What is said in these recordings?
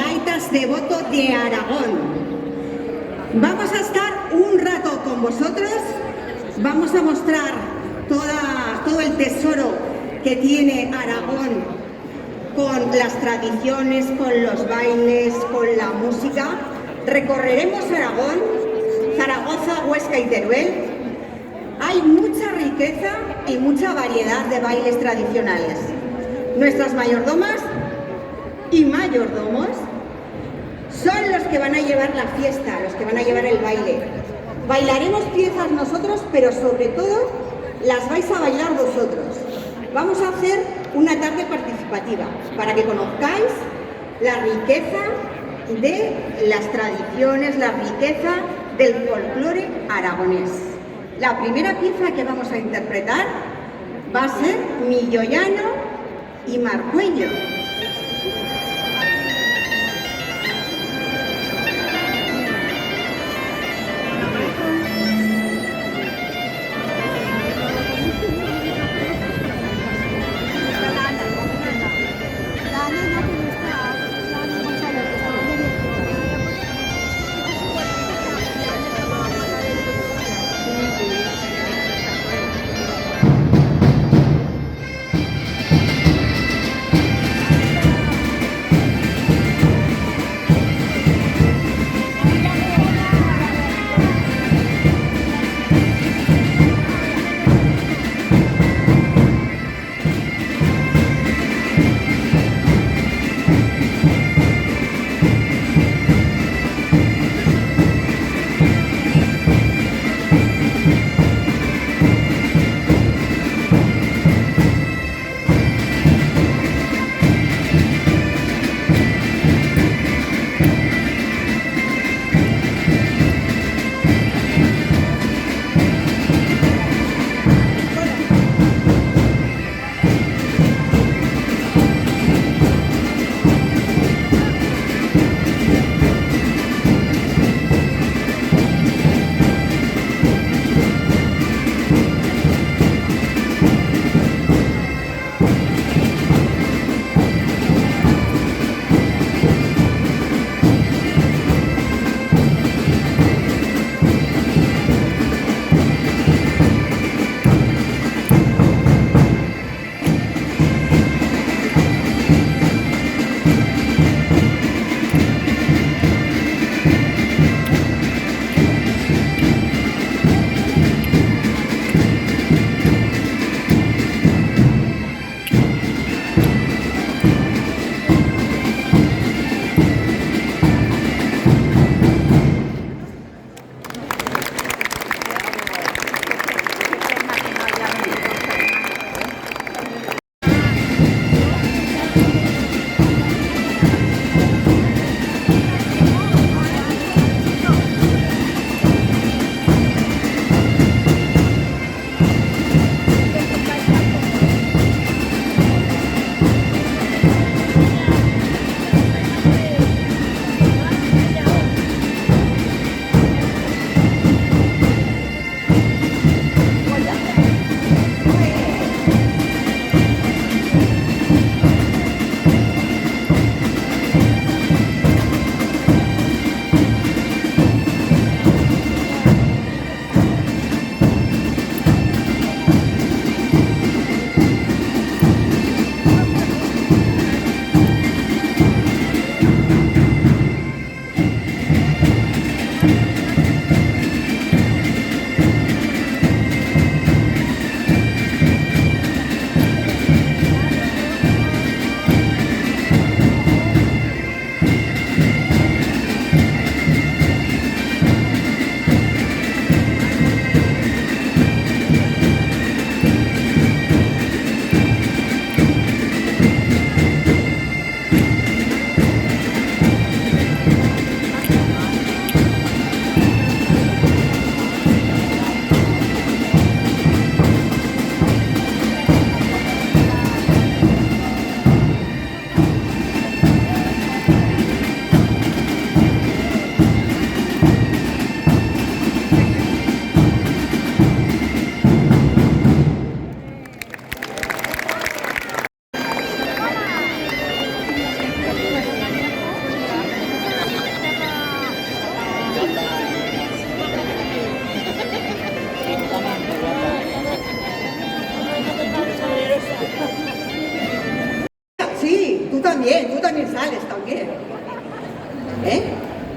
gaitas devoto de Aragón. Vamos a estar un rato con vosotros, vamos a mostrar todo el tesoro que tiene Aragón con las tradiciones, con los bailes, con la música. Recorreremos Aragón, Zaragoza, Huesca y Teruel. Hay mucha riqueza y mucha variedad de bailes tradicionales. Nuestras mayordomas y mayordomos son los que van a llevar la fiesta, los que van a llevar el baile. Bailaremos piezas nosotros, pero sobre todo las vais a bailar vosotros. Vamos a hacer una tarde participativa para que conozcáis la riqueza de las tradiciones, la riqueza del folclore aragonés. La primera pieza que vamos a interpretar va a ser Milloyano y Marcuello.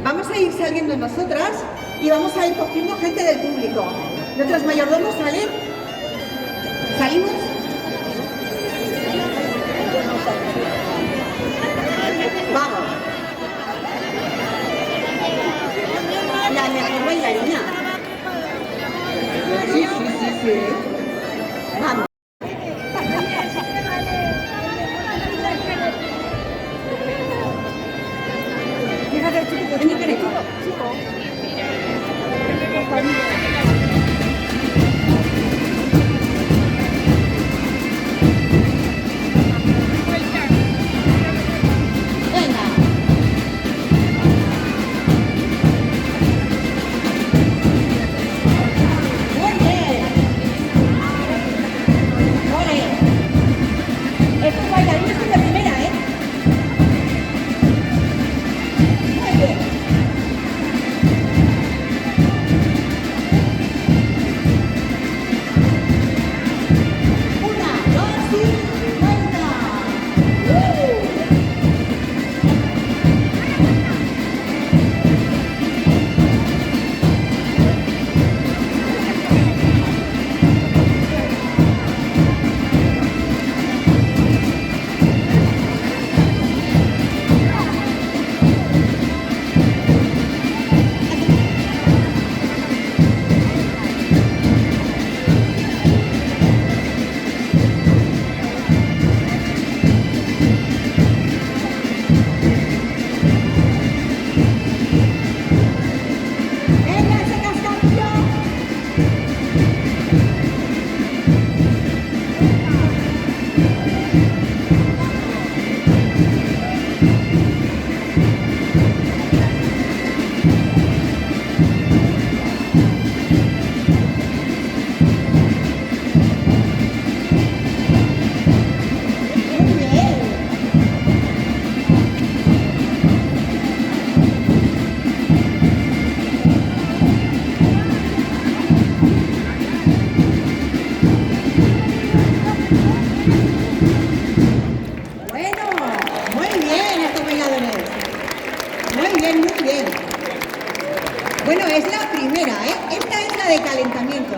Vamos a ir saliendo nosotras y vamos a ir cogiendo gente del público. Nuestros mayordomos salen. ¿Salimos? Vamos. La mejor bailarina. Sí. Vamos. Bueno, es la primera, Esta es la de calentamiento.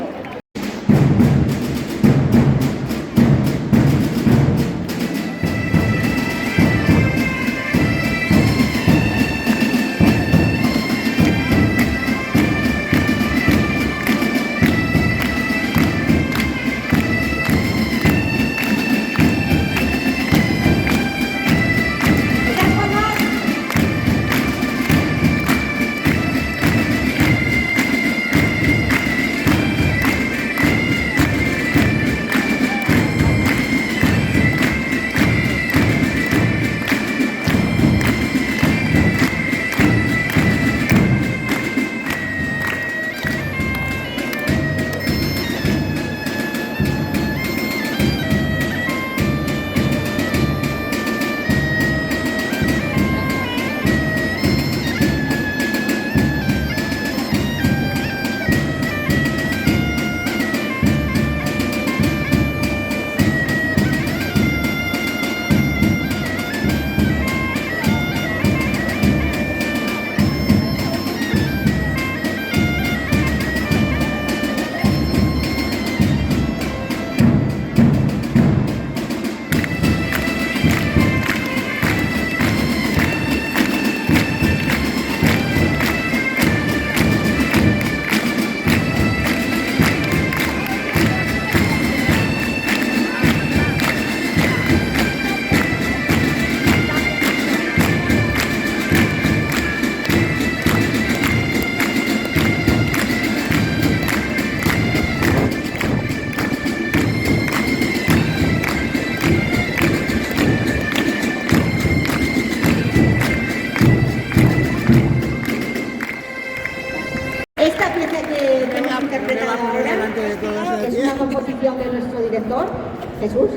Jesús,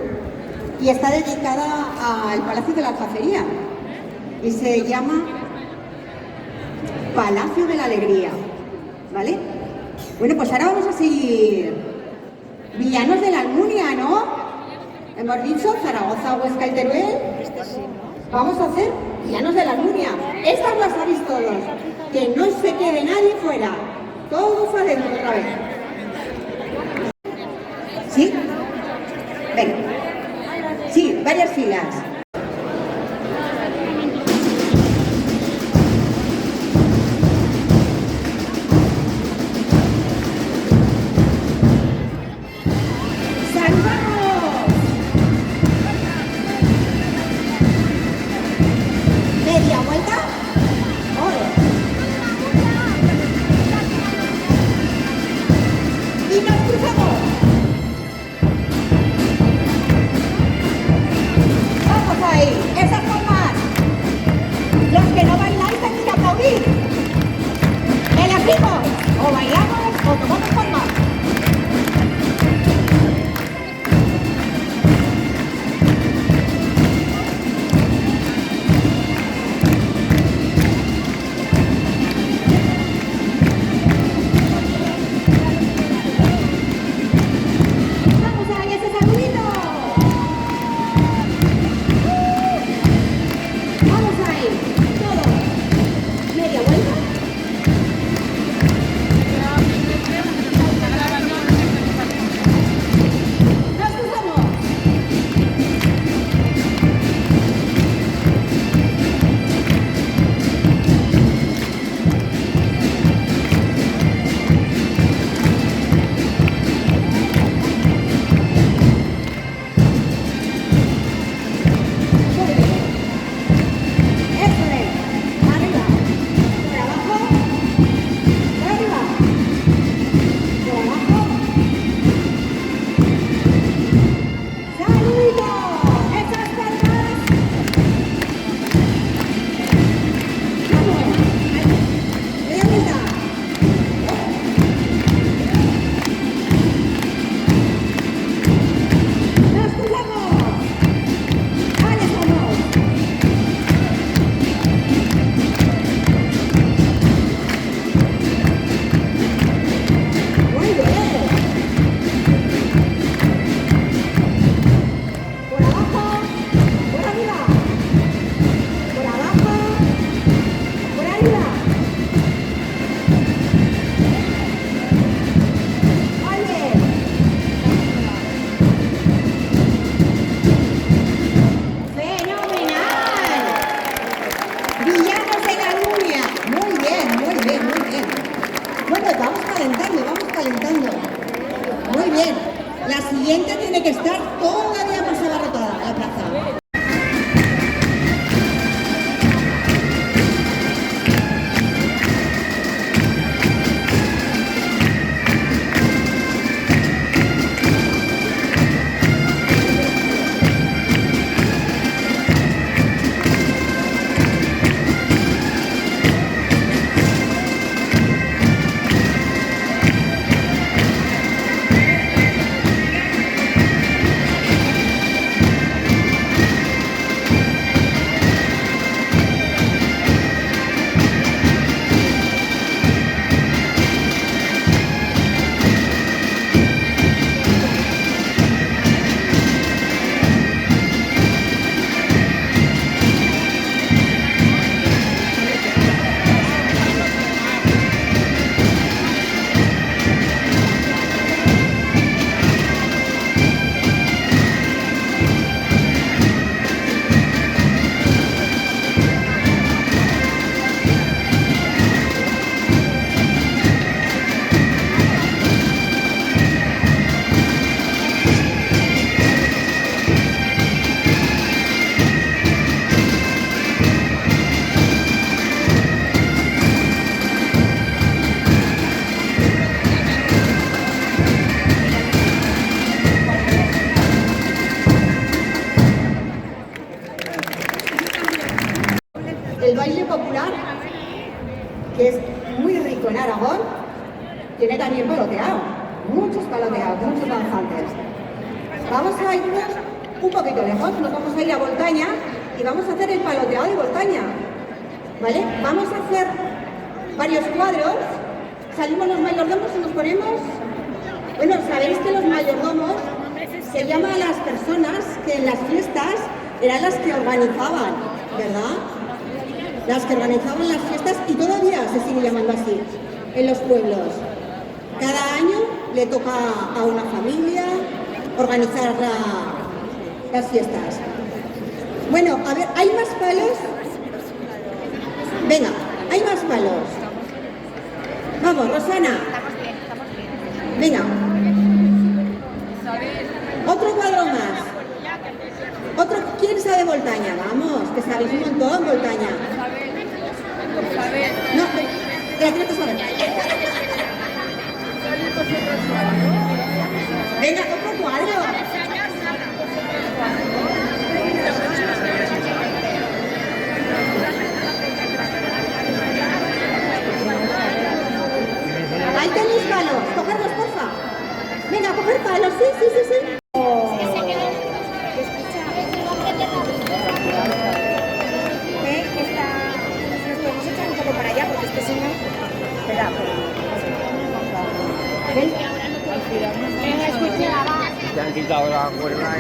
y está dedicada al Palacio de la Aljafería y se llama Palacio de la Alegría, ¿vale? Bueno, pues ahora vamos a seguir Villanos de la Almunia, ¿no? Hemos dicho Zaragoza, Huesca y Teruel. Vamos a hacer Villanos de la Almunia. Estas las habéis todos. Que no se quede nadie fuera. Todos adentro otra vez. ¿Sí? Venga. Sí, varias filas. O bailamos o tomamos palmas. Vamos a ese saludito. Vamos ahí, todos. Media vuelta. Muy bien. La siguiente tiene que estar todavía más abarrotada la plaza. El baile popular, que es muy rico en Aragón, tiene también paloteado, muchos paloteados, muchos danzantes. Vamos a irnos un poquito lejos, nos vamos a ir a Voltaña y vamos a hacer el paloteado de Voltaña, ¿vale? Vamos a hacer varios cuadros, salimos los mayordomos y nos ponemos... Bueno, sabéis que los mayordomos se llaman a las personas que en las fiestas eran las que organizaban, ¿verdad? las que organizaban las fiestas y todavía se sigue llamando así en los pueblos. Cada año le toca a una familia organizar las fiestas. Bueno, a ver, ¿hay más palos? Venga, hay más palos. Vamos, Rosana. Venga. Otro cuadro más. Otro, ¿quién sabe Voltaña? Vamos, que sabéis un montón Voltaña. No, que no te saben. Venga, otro cuadro. Ahí tenéis palos, cogerlos, porfa. Venga, coger palos, sí, sí, sí, sí. Te han quitado la cuerda.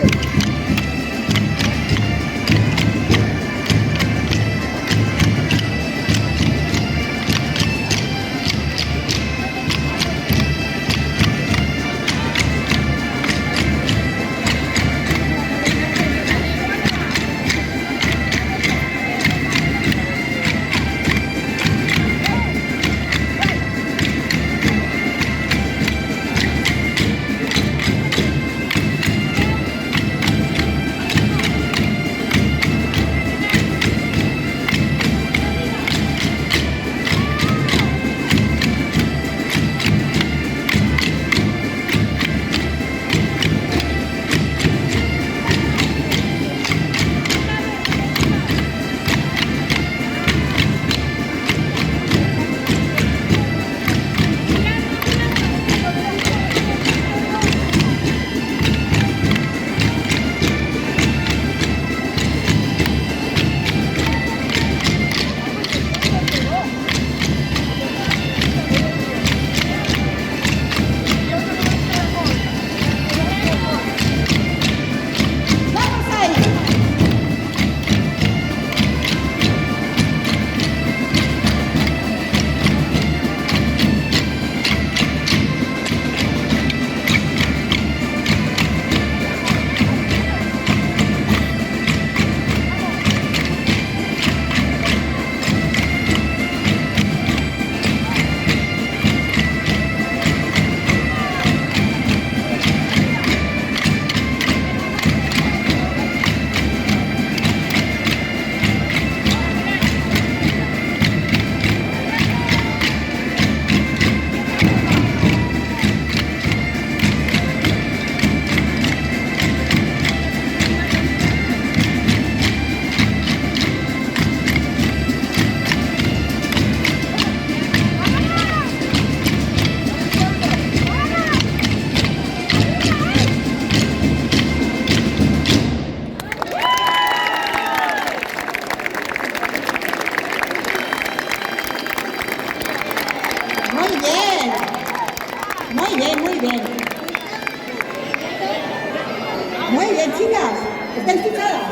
Muy bien, chicas. ¿Estáis fichadas?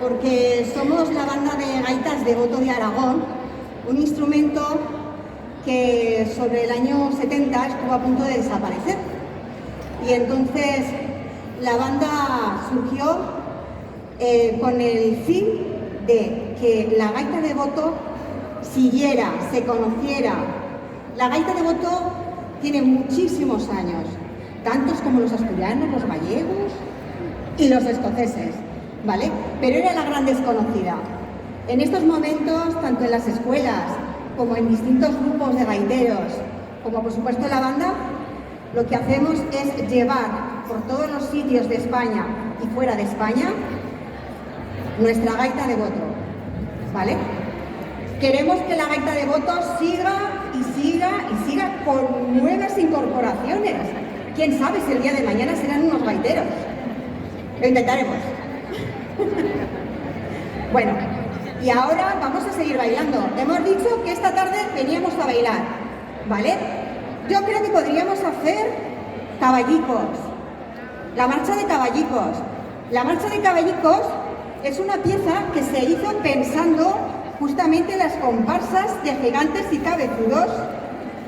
porque somos la banda de gaitas de Voto de Aragón, un instrumento que sobre el año 70 estuvo a punto de desaparecer. Y entonces la banda surgió con el fin de que la gaita de Voto siguiera, se conociera. La gaita de Voto tiene muchísimos años, tantos como los asturianos, los gallegos y los escoceses, ¿vale? Pero era la gran desconocida. En estos momentos, tanto en las escuelas como en distintos grupos de gaiteros, como por supuesto la banda, lo que hacemos es llevar por todos los sitios de España y fuera de España nuestra gaita de Voto, ¿vale? Queremos que la gaita de Voto siga y siga y siga con nuevas incorporaciones. Quién sabe si el día de mañana serán unos gaiteros. Lo intentaremos. Bueno, y ahora vamos a seguir bailando. Hemos dicho que esta tarde veníamos a bailar, ¿vale? Yo creo que podríamos hacer caballicos. La marcha de caballicos. La marcha de caballicos es una pieza que se hizo pensando justamente en las comparsas de gigantes y cabezudos,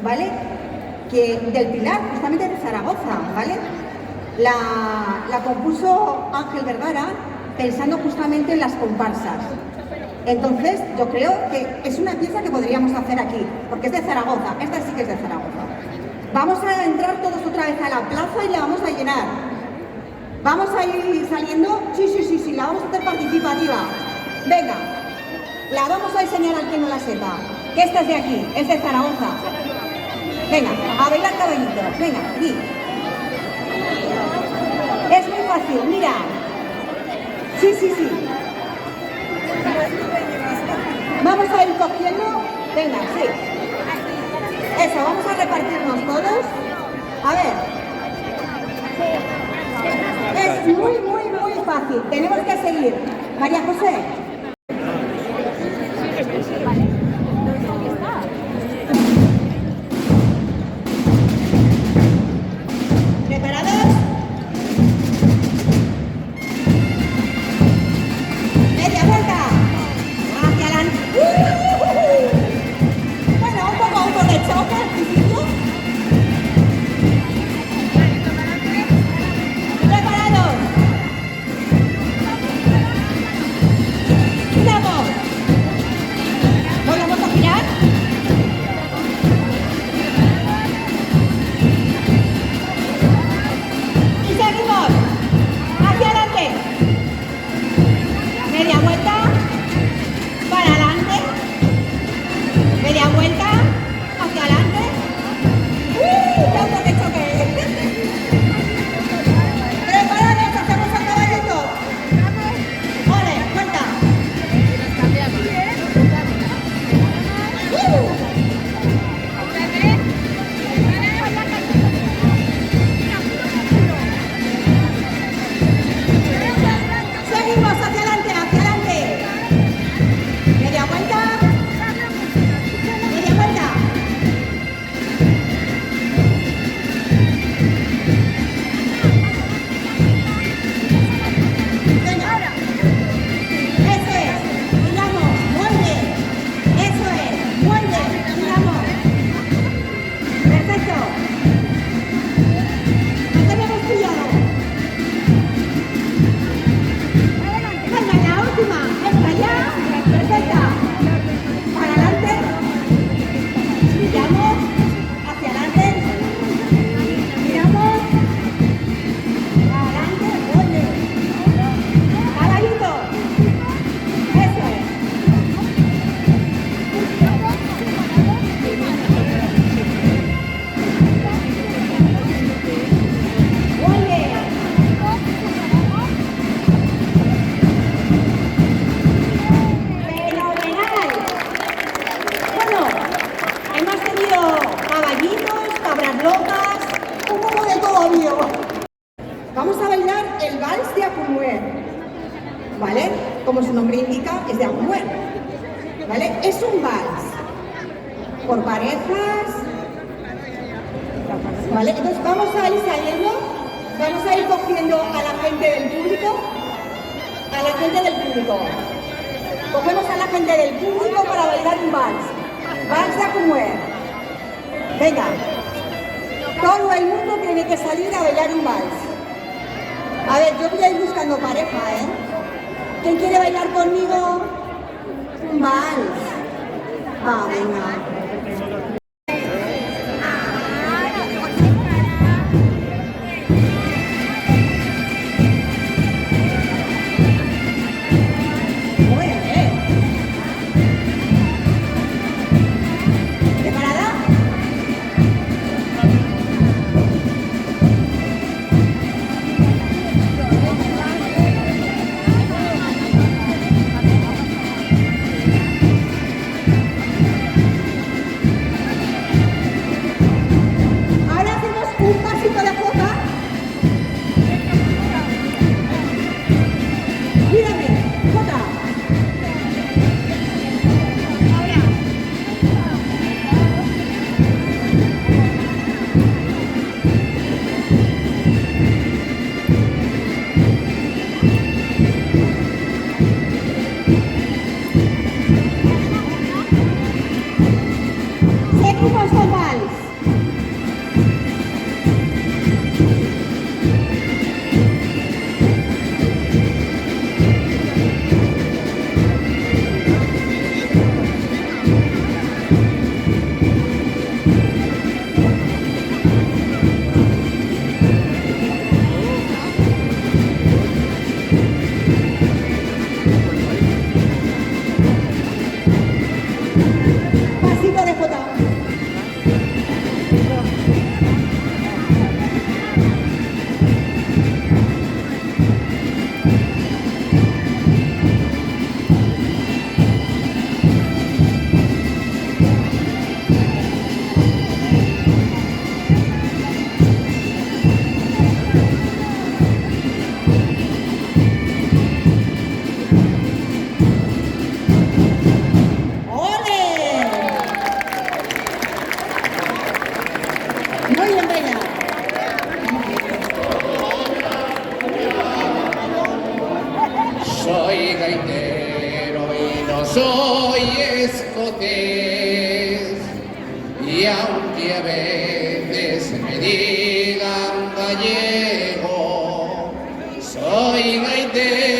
¿vale? Que del Pilar, justamente de Zaragoza, ¿vale? La compuso Ángel Vergara pensando justamente en las comparsas. Entonces, yo creo que es una pieza que podríamos hacer aquí, porque es de Zaragoza, esta sí que es de Zaragoza. Vamos a entrar todos otra vez a la plaza y la vamos a llenar. ¿Vamos a ir saliendo? Sí, la vamos a hacer participativa. Venga, la vamos a enseñar al que no la sepa, que esta es de aquí, es de Zaragoza. Venga, a bailar caballitos, venga, aquí. Es muy fácil, mira. Sí. Vamos a ir cogiendo, venga, sí. Eso, vamos a repartirnos todos. A ver. Es muy fácil. Tenemos que seguir. María José. ¿Preparados? Media vuelta. Hacia adelante. Bueno, un poco de choque al principio. ¿Preparados? ¡Giramos! ¿Volvemos a girar? Y seguimos. Hacia adelante. Media vuelta. Para adelante. Media vuelta. Hacia adelante. ¡Qué auto de choque! ¡Preparados! ¡Hacemos el caballito! ¡Ole! ¡Vuelta! Seguimos hacia adelante, hacia adelante. Media vuelta. Media vuelta. Venga. Eso es. Giramos. Mueve. Eso es. Mueve. Giramos. Perfecto. No tenemos cuidado. Venga, la última. Esta ya. Perfecta. Para adelante. Giramos. Hacia adelante. Giramos. Adelante. Vuelve. Caballito. Eso es. Vuelve. ¡Fenomenal! Bueno, hemos tenido caballitos, cabras locas, un poco de todo vivo. Vamos a bailar el vals de Acumuer, ¿vale? Como su nombre indica, es de Acumuer, ¿vale? Es un vals por parejas, ¿vale? Entonces vamos a ir saliendo, vamos a ir cogiendo a la gente del público, a la gente del público. Cogemos a la gente del público para bailar un vals. Vals de Acumuer. Venga. Todo el mundo tiene que salir a bailar un vals. A ver, yo voy a ir buscando pareja, ¿eh? ¿Quién quiere bailar conmigo? Un vals. Va, venga. Soy gaitero y no soy escocés, y aunque a veces me digan gallego, soy gaitero.